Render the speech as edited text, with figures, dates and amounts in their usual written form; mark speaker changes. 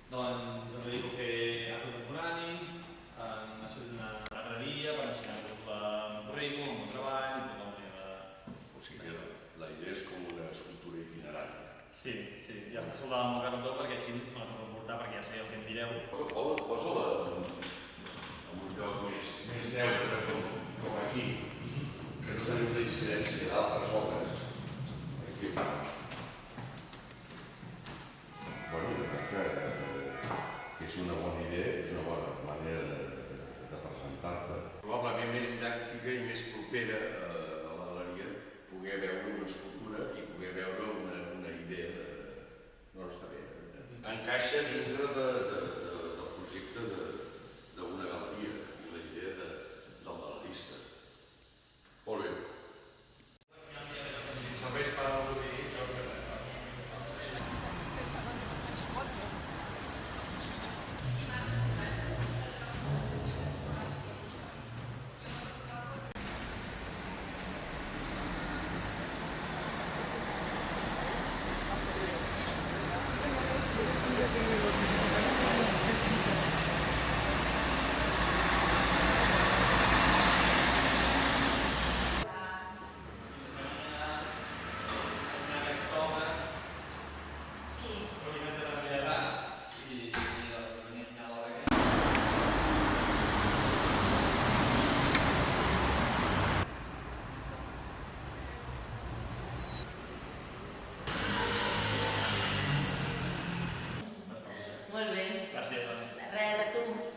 Speaker 1: Doncs em dedico a fer art contemporani, això és una galeria per ensenyar-vos el meu currículum, el meu treball i tot el tema.
Speaker 2: O sigui que la idea és com una escultura itinerària.
Speaker 1: Sí, ja està soldada amb el cartó perquè així me la torno a portar perquè ja sé el que em direu.
Speaker 2: Posa-la en un lloc més neutre com aquí, que no tenim la incidència d'altres obres. Aquí. Bueno, jo crec que és una bona idea, és una bona manera de presentar-te. Probablement més didàctica i més propera a la galeria poder veure una escultura i poder veure una idea de... No, està bé. Encaixa dintre del projecte d'una galeria i la idea del galerista. Molt bé. Si serveix per a dir, jo que sé.
Speaker 3: Molt bé.
Speaker 1: Gràcies, doncs.
Speaker 3: Res, a tu.